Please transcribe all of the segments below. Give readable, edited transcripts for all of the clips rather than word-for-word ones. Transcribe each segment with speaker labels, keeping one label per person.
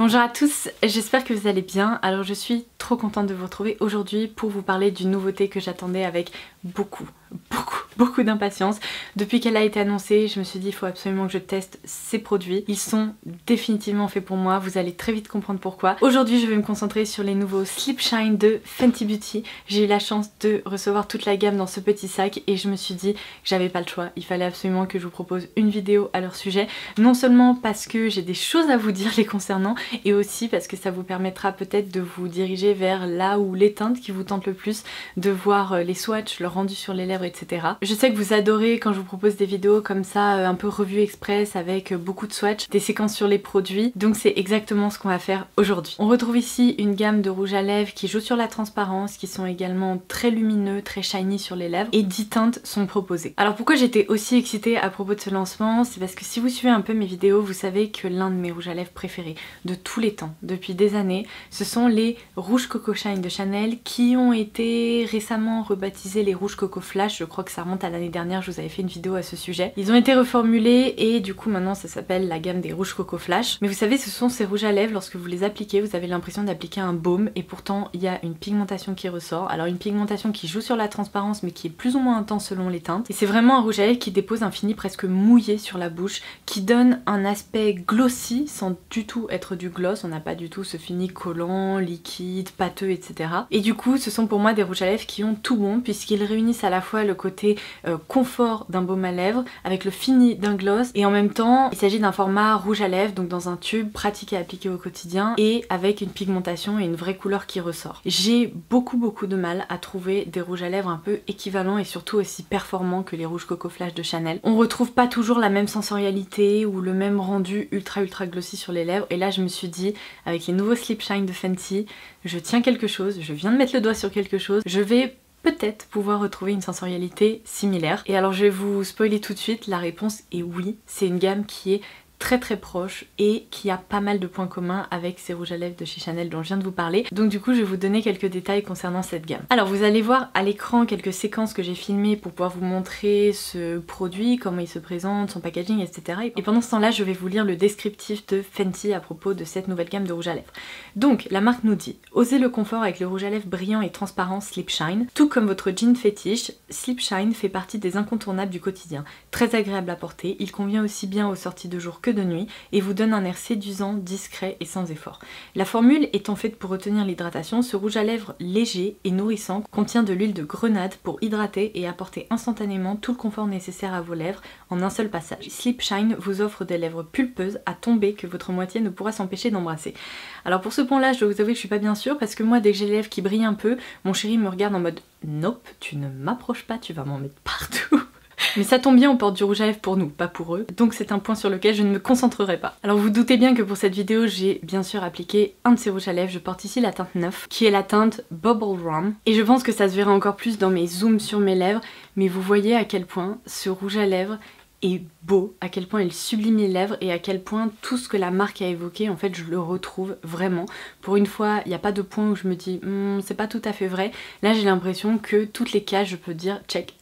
Speaker 1: Bonjour à tous, j'espère que vous allez bien. Alors je suis trop contente de vous retrouver aujourd'hui pour vous parler d'une nouveauté que j'attendais avec beaucoup d'impatience. Depuis qu'elle a été annoncée, je me suis dit il faut absolument que je teste ces produits. Ils sont définitivement faits pour moi, vous allez très vite comprendre pourquoi. Aujourd'hui je vais me concentrer sur les nouveaux Sleep Shine de Fenty Beauty. J'ai eu la chance de recevoir toute la gamme dans ce petit sac et je me suis dit que j'avais pas le choix. Il fallait absolument que je vous propose une vidéo à leur sujet. Non seulement parce que j'ai des choses à vous dire les concernant, et aussi parce que ça vous permettra peut-être de vous diriger vers là où les teintes qui vous tentent le plus, de voir les swatchs, leur rendu sur les lèvres, etc. Je sais que vous adorez quand je vous propose des vidéos comme ça, un peu revue express avec beaucoup de swatchs, des séquences sur les produits, donc c'est exactement ce qu'on va faire aujourd'hui. On retrouve ici une gamme de rouges à lèvres qui joue sur la transparence, qui sont également très lumineux, très shiny sur les lèvres, et 10 teintes sont proposées. Alors pourquoi j'étais aussi excitée à propos de ce lancement, c'est parce que si vous suivez un peu mes vidéos, vous savez que l'un de mes rouges à lèvres préférés de tous les temps, depuis des années, ce sont les rouges Coco Shine de Chanel qui ont été récemment rebaptisés les rouges Coco Flash. Je crois que ça remonte à l'année dernière, je vous avais fait une vidéo à ce sujet. Ils ont été reformulés et du coup maintenant ça s'appelle la gamme des rouges Coco Flash. Mais vous savez, ce sont ces rouges à lèvres, lorsque vous les appliquez, vous avez l'impression d'appliquer un baume et pourtant il y a une pigmentation qui ressort. Alors une pigmentation qui joue sur la transparence mais qui est plus ou moins intense selon les teintes. Et c'est vraiment un rouge à lèvres qui dépose un fini presque mouillé sur la bouche, qui donne un aspect glossy sans du tout être du gloss. On n'a pas du tout ce fini collant, liquide, pâteux, etc. Et du coup ce sont pour moi des rouges à lèvres qui ont tout bon puisqu'ils réunissent à la fois le côté confort d'un baume à lèvres avec le fini d'un gloss, et en même temps il s'agit d'un format rouge à lèvres, donc dans un tube pratique à appliquer au quotidien et avec une pigmentation et une vraie couleur qui ressort. J'ai beaucoup de mal à trouver des rouges à lèvres un peu équivalents et surtout aussi performants que les rouges Coco Flash de Chanel. On retrouve pas toujours la même sensorialité ou le même rendu ultra glossy sur les lèvres, et là je me suis dit avec les nouveaux Sleep Shine de Fenty, je tiens quelque chose, je viens de mettre le doigt sur quelque chose, je vais peut-être pouvoir retrouver une sensorialité similaire. Et alors je vais vous spoiler tout de suite, la réponse est oui, c'est une gamme qui est très proche et qui a pas mal de points communs avec ces rouges à lèvres de chez Chanel dont je viens de vous parler. Donc du coup je vais vous donner quelques détails concernant cette gamme. Alors vous allez voir à l'écran quelques séquences que j'ai filmées pour pouvoir vous montrer ce produit, comment il se présente, son packaging, etc. Et pendant ce temps-là je vais vous lire le descriptif de Fenty à propos de cette nouvelle gamme de rouge à lèvres. Donc la marque nous dit: osez le confort avec le rouge à lèvres brillant et transparent Sleep Shine. Tout comme votre jean fétiche, Sleep Shine fait partie des incontournables du quotidien. Très agréable à porter, il convient aussi bien aux sorties de jour que de nuit et vous donne un air séduisant, discret et sans effort. La formule étant faite pour retenir l'hydratation, ce rouge à lèvres léger et nourrissant contient de l'huile de grenade pour hydrater et apporter instantanément tout le confort nécessaire à vos lèvres en un seul passage. Sleep Shine vous offre des lèvres pulpeuses à tomber que votre moitié ne pourra s'empêcher d'embrasser. Alors pour ce point-là, je dois vous avouer que je suis pas bien sûre parce que moi, dès que j'ai les lèvres qui brillent un peu, mon chéri me regarde en mode nope, tu ne m'approches pas, tu vas m'en mettre partout. Mais ça tombe bien, on porte du rouge à lèvres pour nous, pas pour eux, donc c'est un point sur lequel je ne me concentrerai pas. Alors vous doutez bien que pour cette vidéo, j'ai bien sûr appliqué un de ces rouges à lèvres. Je porte ici la teinte 9, qui est la teinte Bubble Rum, et je pense que ça se verra encore plus dans mes zooms sur mes lèvres, mais vous voyez à quel point ce rouge à lèvres est beau, à quel point il sublime les lèvres et à quel point tout ce que la marque a évoqué, en fait je le retrouve vraiment. Pour une fois, il n'y a pas de point où je me dis c'est pas tout à fait vrai. Là j'ai l'impression que toutes les cases je peux dire check.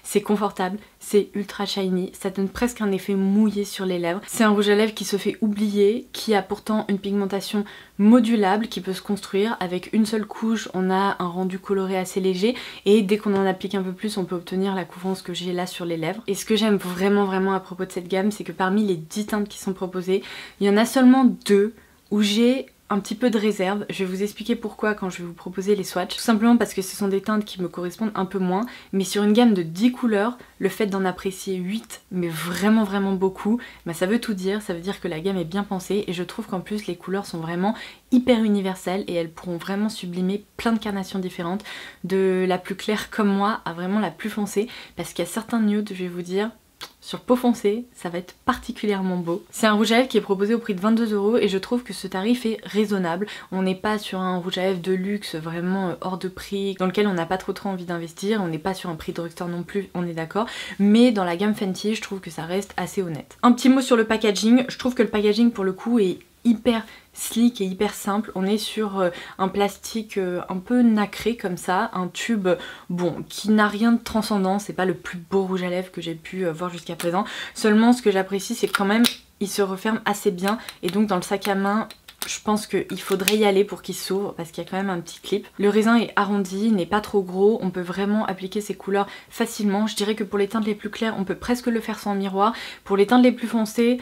Speaker 1: C'est confortable, c'est ultra shiny, ça donne presque un effet mouillé sur les lèvres. C'est un rouge à lèvres qui se fait oublier, qui a pourtant une pigmentation modulable qui peut se construire. Avec une seule couche, on a un rendu coloré assez léger et dès qu'on en applique un peu plus, on peut obtenir la couvrance que j'ai là sur les lèvres. Et ce que j'aime vraiment à propos de cette gamme, c'est que parmi les 10 teintes qui sont proposées, il y en a seulement 2 où j'ai un petit peu de réserve. Je vais vous expliquer pourquoi quand je vais vous proposer les swatchs. Tout simplement parce que ce sont des teintes qui me correspondent un peu moins, mais sur une gamme de 10 couleurs, le fait d'en apprécier 8, mais vraiment beaucoup, bah ça veut tout dire. Ça veut dire que la gamme est bien pensée et je trouve qu'en plus les couleurs sont vraiment hyper universelles et elles pourront vraiment sublimer plein de carnations différentes, de la plus claire comme moi à vraiment la plus foncée, parce qu'il y a certains nudes, je vais vous dire, sur peau foncée, ça va être particulièrement beau. C'est un rouge à lèvres qui est proposé au prix de 22 € et je trouve que ce tarif est raisonnable. On n'est pas sur un rouge à lèvres de luxe vraiment hors de prix, dans lequel on n'a pas trop envie d'investir. On n'est pas sur un prix drugstore non plus, on est d'accord. Mais dans la gamme Fenty, je trouve que ça reste assez honnête. Un petit mot sur le packaging. Je trouve que le packaging pour le coup est hyper sleek et hyper simple. On est sur un plastique un peu nacré comme ça, un tube bon qui n'a rien de transcendant, c'est pas le plus beau rouge à lèvres que j'ai pu voir jusqu'à présent. Seulement ce que j'apprécie c'est quand même il se referme assez bien et donc dans le sac à main je pense qu'il faudrait y aller pour qu'il s'ouvre parce qu'il y a quand même un petit clip. Le raisin est arrondi, n'est pas trop gros, on peut vraiment appliquer ces couleurs facilement. Je dirais que pour les teintes les plus claires, on peut presque le faire sans miroir. Pour les teintes les plus foncées,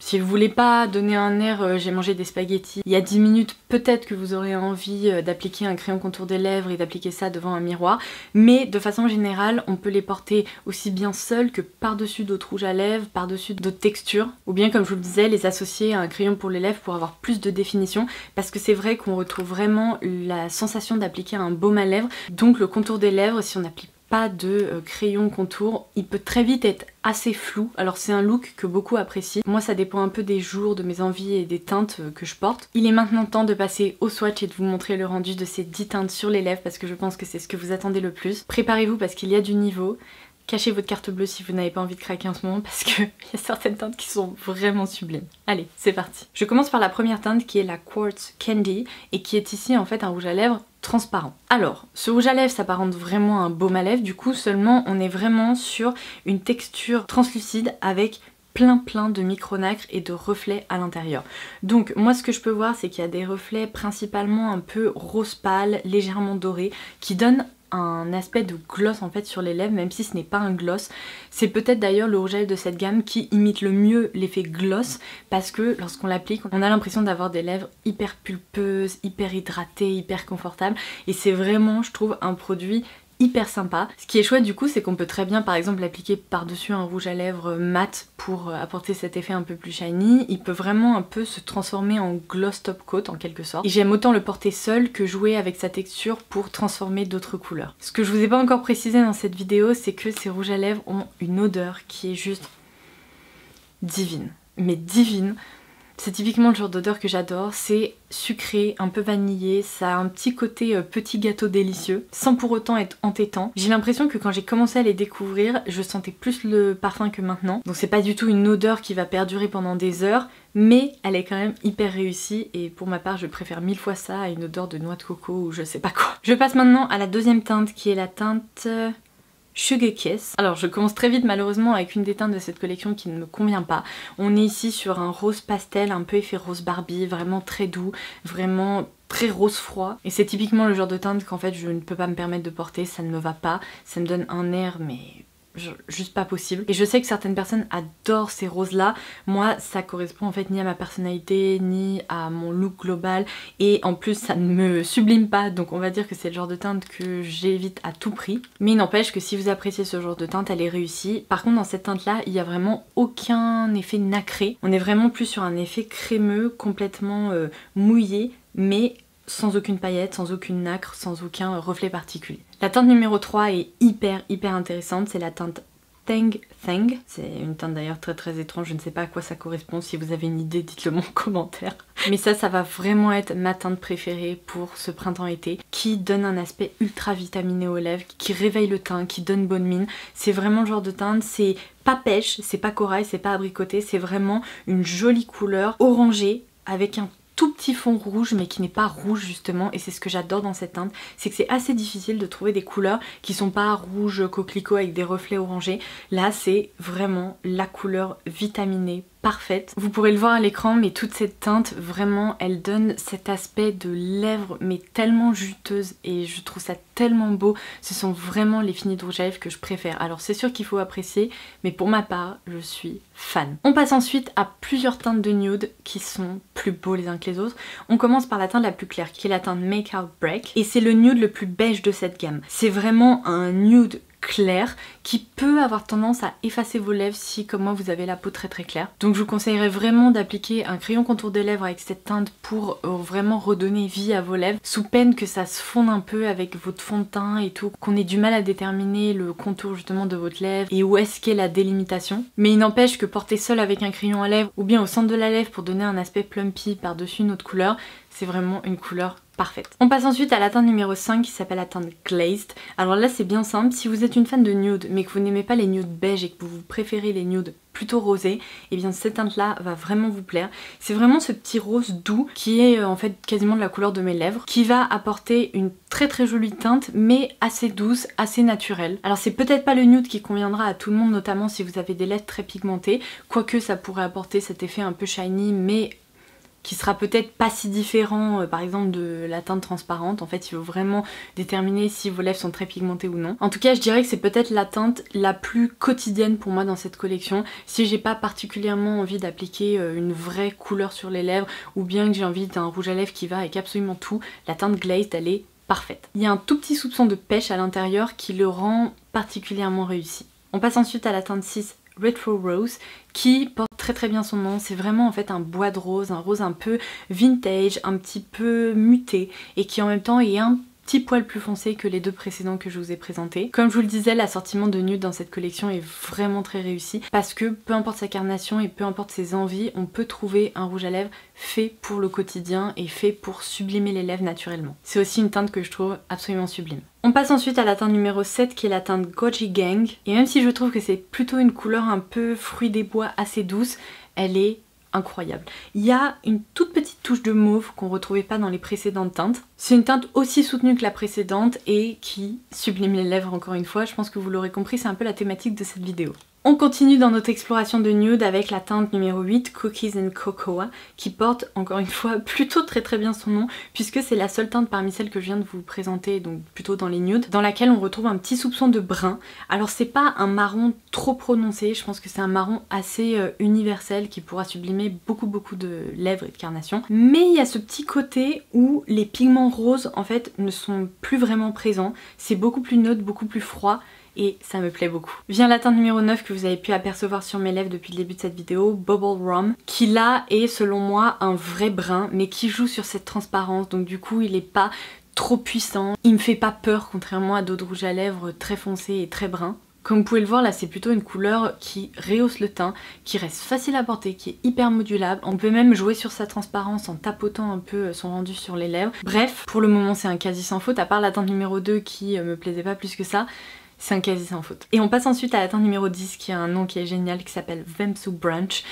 Speaker 1: si vous voulez pas donner un air j'ai mangé des spaghettis il y a 10 minutes, peut-être que vous aurez envie d'appliquer un crayon contour des lèvres et d'appliquer ça devant un miroir, mais de façon générale on peut les porter aussi bien seuls que par-dessus d'autres rouges à lèvres, par-dessus d'autres textures, ou bien comme je vous le disais les associer à un crayon pour les lèvres pour avoir plus de définition, parce que c'est vrai qu'on retrouve vraiment la sensation d'appliquer un baume à lèvres, donc le contour des lèvres si on applique pas de crayon contour, il peut très vite être assez flou. Alors c'est un look que beaucoup apprécient. Moi ça dépend un peu des jours, de mes envies et des teintes que je porte. Il est maintenant temps de passer au swatch et de vous montrer le rendu de ces 10 teintes sur les lèvres parce que je pense que c'est ce que vous attendez le plus. Préparez-vous parce qu'il y a du niveau. Cachez votre carte bleue si vous n'avez pas envie de craquer en ce moment parce qu'il y a certaines teintes qui sont vraiment sublimes. Allez, c'est parti. Je commence par la première teinte qui est la Quartz Candy et qui est ici en fait un rouge à lèvres transparent. Alors, ce rouge à lèvres s'apparente vraiment à un baume à lèvres, du coup seulement on est vraiment sur une texture translucide avec plein de micronacres et de reflets à l'intérieur. Donc moi ce que je peux voir c'est qu'il y a des reflets principalement un peu rose pâle, légèrement doré, qui donnent un aspect de gloss en fait sur les lèvres, même si ce n'est pas un gloss. C'est peut-être d'ailleurs le rouge à lèvres de cette gamme qui imite le mieux l'effet gloss parce que lorsqu'on l'applique on a l'impression d'avoir des lèvres hyper pulpeuses, hyper hydratées, hyper confortables et c'est vraiment je trouve un produit hyper sympa. Ce qui est chouette du coup c'est qu'on peut très bien par exemple l'appliquer par-dessus un rouge à lèvres mat pour apporter cet effet un peu plus shiny. Il peut vraiment un peu se transformer en gloss top coat en quelque sorte. Et j'aime autant le porter seul que jouer avec sa texture pour transformer d'autres couleurs. Ce que je vous ai pas encore précisé dans cette vidéo c'est que ces rouges à lèvres ont une odeur qui est juste divine. Mais divine. C'est typiquement le genre d'odeur que j'adore, c'est sucré, un peu vanillé, ça a un petit côté petit gâteau délicieux, sans pour autant être entêtant. J'ai l'impression que quand j'ai commencé à les découvrir, je sentais plus le parfum que maintenant. Donc c'est pas du tout une odeur qui va perdurer pendant des heures, mais elle est quand même hyper réussie et pour ma part je préfère 1000 fois ça à une odeur de noix de coco ou je sais pas quoi. Je passe maintenant à la deuxième teinte qui est la teinte Sugar Kiss. Alors je commence très vite malheureusement avec une des teintes de cette collection qui ne me convient pas. On est ici sur un rose pastel, un peu effet rose Barbie, vraiment très doux, vraiment très rose froid. Et c'est typiquement le genre de teinte qu'en fait je ne peux pas me permettre de porter, ça ne me va pas, ça me donne un air mais juste pas possible. Et je sais que certaines personnes adorent ces roses là, moi ça correspond en fait ni à ma personnalité ni à mon look global et en plus ça ne me sublime pas, donc on va dire que c'est le genre de teinte que j'évite à tout prix. Mais il n'empêche que si vous appréciez ce genre de teinte elle est réussie. Par contre dans cette teinte là il n'y a vraiment aucun effet nacré, on est vraiment plus sur un effet crémeux, complètement mouillé mais sans aucune paillette, sans aucune nacre, sans aucun reflet particulier. La teinte numéro 3 est hyper intéressante, c'est la teinte Tang Thang. C'est une teinte d'ailleurs très étrange, je ne sais pas à quoi ça correspond, si vous avez une idée dites-le moi en commentaire. Mais ça va vraiment être ma teinte préférée pour ce printemps-été, qui donne un aspect ultra vitaminé aux lèvres, qui réveille le teint, qui donne bonne mine. C'est vraiment le genre de teinte, c'est pas pêche, c'est pas corail, c'est pas abricoté, c'est vraiment une jolie couleur orangée avec un tout petit fond rouge mais qui n'est pas rouge justement, et c'est ce que j'adore dans cette teinte, c'est que c'est assez difficile de trouver des couleurs qui sont pas rouge coquelicot avec des reflets orangés. Là c'est vraiment la couleur vitaminée parfaite. Vous pourrez le voir à l'écran mais toute cette teinte vraiment elle donne cet aspect de lèvres mais tellement juteuse et je trouve ça tellement beau. Ce sont vraiment les finis de rouge à lèvres que je préfère. Alors c'est sûr qu'il faut apprécier mais pour ma part je suis fan. On passe ensuite à plusieurs teintes de nude qui sont plus beaux les uns que les autres. On commence par la teinte la plus claire qui est la teinte Make Out Break et c'est le nude le plus beige de cette gamme. C'est vraiment un nude clair qui peut avoir tendance à effacer vos lèvres si comme moi vous avez la peau très claire. Donc je vous conseillerais vraiment d'appliquer un crayon contour des lèvres avec cette teinte pour vraiment redonner vie à vos lèvres, sous peine que ça se fonde un peu avec votre fond de teint et tout, qu'on ait du mal à déterminer le contour justement de votre lèvre et où est-ce qu'est la délimitation. Mais il n'empêche que porter seul avec un crayon à lèvres ou bien au centre de la lèvre pour donner un aspect plumpy par-dessus une autre couleur, c'est vraiment une couleur parfaite. On passe ensuite à la teinte numéro 5 qui s'appelle la teinte Glazed. Alors là c'est bien simple, si vous êtes une fan de nude mais que vous n'aimez pas les nudes beige et que vous préférez les nudes plutôt rosés, et bien cette teinte là va vraiment vous plaire. C'est vraiment ce petit rose doux qui est en fait quasiment de la couleur de mes lèvres, qui va apporter une très jolie teinte mais assez douce, assez naturelle. Alors c'est peut-être pas le nude qui conviendra à tout le monde, notamment si vous avez des lèvres très pigmentées, quoique ça pourrait apporter cet effet un peu shiny mais qui sera peut-être pas si différent par exemple de la teinte transparente. En fait il faut vraiment déterminer si vos lèvres sont très pigmentées ou non. En tout cas je dirais que c'est peut-être la teinte la plus quotidienne pour moi dans cette collection. Si j'ai pas particulièrement envie d'appliquer une vraie couleur sur les lèvres ou bien que j'ai envie d'un rouge à lèvres qui va avec absolument tout, la teinte Glazed elle est parfaite. Il y a un tout petit soupçon de pêche à l'intérieur qui le rend particulièrement réussi. On passe ensuite à la teinte 6 Retro Rose qui porte très bien son nom. C'est vraiment en fait un bois de rose, un rose un peu vintage, un petit peu muté et qui en même temps est un petit poil plus foncé que les deux précédents que je vous ai présentés. Comme je vous le disais, l'assortiment de nude dans cette collection est vraiment très réussi parce que peu importe sa carnation et peu importe ses envies, on peut trouver un rouge à lèvres fait pour le quotidien et fait pour sublimer les lèvres naturellement. C'est aussi une teinte que je trouve absolument sublime. On passe ensuite à la teinte numéro 7 qui est la teinte Goji Gang, et même si je trouve que c'est plutôt une couleur un peu fruit des bois assez douce, elle est incroyable. Il y a une toute petite touche de mauve qu'on retrouvait pas dans les précédentes teintes. C'est une teinte aussi soutenue que la précédente et qui sublime les lèvres encore une fois. Je pense que vous l'aurez compris, c'est un peu la thématique de cette vidéo. On continue dans notre exploration de nude avec la teinte numéro 8, Cookies and Cocoa, qui porte encore une fois plutôt très bien son nom, puisque c'est la seule teinte parmi celles que je viens de vous présenter, donc plutôt dans les nudes, dans laquelle on retrouve un petit soupçon de brun. Alors c'est pas un marron trop prononcé, je pense que c'est un marron assez universel qui pourra sublimer beaucoup de lèvres et de carnation. Mais il y a ce petit côté où les pigments roses en fait ne sont plus vraiment présents, c'est beaucoup plus neutre, beaucoup plus froid, et ça me plaît beaucoup. Vient la teinte numéro 9 que vous avez pu apercevoir sur mes lèvres depuis le début de cette vidéo, Bubble Rum, qui là est selon moi un vrai brun mais qui joue sur cette transparence, donc du coup il est pas trop puissant, il me fait pas peur contrairement à d'autres rouges à lèvres très foncés et très bruns. Comme vous pouvez le voir là c'est plutôt une couleur qui rehausse le teint, qui reste facile à porter, qui est hyper modulable. On peut même jouer sur sa transparence en tapotant un peu son rendu sur les lèvres. Bref, pour le moment c'est un quasi sans faute, à part la teinte numéro 2 qui me plaisait pas plus que ça. C'est un quasi sans faute. Et on passe ensuite à la teinte numéro 10 qui a un nom qui est génial, qui s'appelle Vamsu Brunch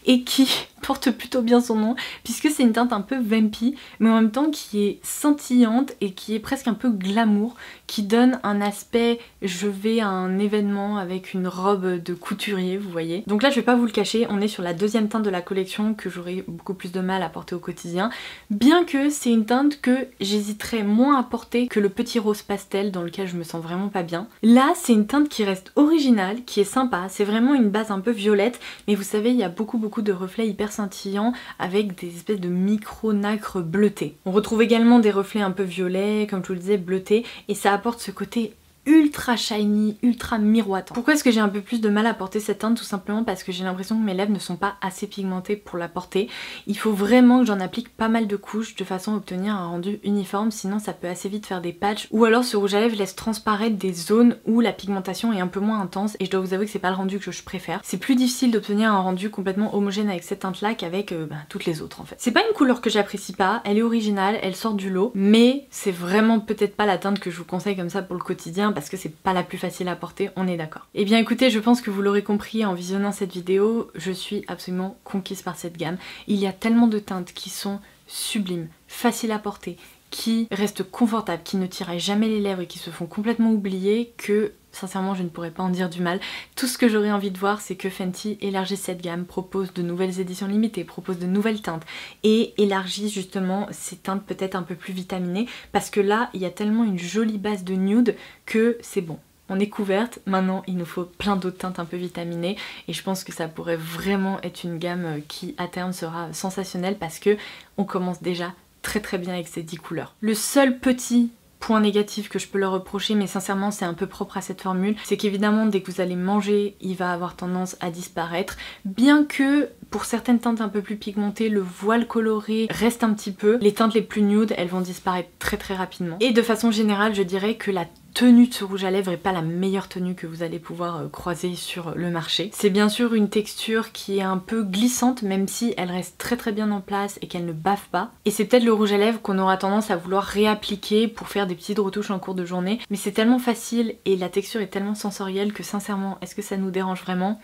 Speaker 1: et qui porte plutôt bien son nom puisque c'est une teinte un peu vampy mais en même temps qui est scintillante et qui est presque un peu glamour, qui donne un aspect je vais à un événement avec une robe de couturier, vous voyez. Donc là je vais pas vous le cacher, on est sur la deuxième teinte de la collection que j'aurai beaucoup plus de mal à porter au quotidien, bien que c'est une teinte que j'hésiterais moins à porter que le petit rose pastel dans lequel je me sens vraiment pas bien. Là c'est une teinte qui reste originale, qui est sympa, c'est vraiment une base un peu violette mais vous savez il y a beaucoup de reflets hyper scintillants avec des espèces de micro nacres bleutés. On retrouve également des reflets un peu violets, comme je vous le disais, bleutés, et ça apporte ce côté ultra shiny, ultra miroitant. Pourquoi est-ce que j'ai un peu plus de mal à porter cette teinte? Tout simplement parce que j'ai l'impression que mes lèvres ne sont pas assez pigmentées pour la porter. Il faut vraiment que j'en applique pas mal de couches de façon à obtenir un rendu uniforme, sinon ça peut assez vite faire des patchs. Ou alors ce rouge à lèvres laisse transparaître des zones où la pigmentation est un peu moins intense et je dois vous avouer que c'est pas le rendu que je préfère. C'est plus difficile d'obtenir un rendu complètement homogène avec cette teinte là qu'avec toutes les autres en fait. C'est pas une couleur que j'apprécie pas, elle est originale, elle sort du lot, mais c'est vraiment peut-être pas la teinte que je vous conseille comme ça pour le quotidien parce que c'est pas la plus facile à porter, on est d'accord. Et bien écoutez, je pense que vous l'aurez compris en visionnant cette vidéo, je suis absolument conquise par cette gamme. Il y a tellement de teintes qui sont sublimes, faciles à porter, qui restent confortables, qui ne tiraillent jamais les lèvres et qui se font complètement oublier que sincèrement je ne pourrais pas en dire du mal. Tout ce que j'aurais envie de voir c'est que Fenty élargisse cette gamme, propose de nouvelles éditions limitées, propose de nouvelles teintes et élargisse justement ces teintes peut-être un peu plus vitaminées parce que là il y a tellement une jolie base de nude que c'est bon. On est couverte, maintenant il nous faut plein d'autres teintes un peu vitaminées et je pense que ça pourrait vraiment être une gamme qui à terme sera sensationnelle parce que on commence déjà très bien avec ces 10 couleurs. Le seul petit point négatif que je peux leur reprocher, mais sincèrement c'est un peu propre à cette formule, c'est qu'évidemment dès que vous allez manger il va avoir tendance à disparaître, bien que pour certaines teintes un peu plus pigmentées le voile coloré reste un petit peu, les teintes les plus nude elles vont disparaître très rapidement. Et de façon générale je dirais que la tenue de ce rouge à lèvres est pas la meilleure tenue que vous allez pouvoir croiser sur le marché. C'est bien sûr une texture qui est un peu glissante, même si elle reste très très bien en place et qu'elle ne bave pas. Et c'est peut-être le rouge à lèvres qu'on aura tendance à vouloir réappliquer pour faire des petites retouches en cours de journée, mais c'est tellement facile et la texture est tellement sensorielle que sincèrement, est-ce que ça nous dérange vraiment ?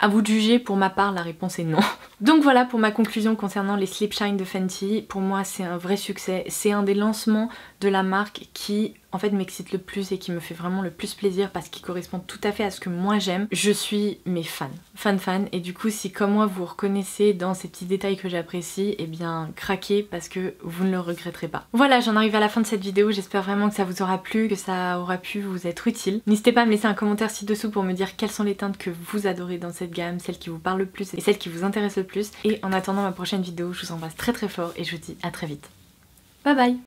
Speaker 1: À vous de juger, pour ma part la réponse est non. Donc voilà pour ma conclusion concernant les Slip Shine de Fenty. Pour moi c'est un vrai succès, c'est un des lancements de la marque qui en fait m'excite le plus et qui me fait vraiment le plus plaisir parce qu'il correspond tout à fait à ce que moi j'aime. Je suis mes fan et du coup si comme moi vous reconnaissez dans ces petits détails que j'apprécie, eh bien craquez parce que vous ne le regretterez pas. Voilà, j'en arrive à la fin de cette vidéo, j'espère vraiment que ça vous aura plu, que ça aura pu vous être utile. N'hésitez pas à me laisser un commentaire ci-dessous pour me dire quelles sont les teintes que vous adorez dans cette gamme, celles qui vous parlent le plus et celles qui vous intéressent le plus. Et en attendant ma prochaine vidéo, je vous embrasse très très fort et je vous dis à très vite. Bye bye.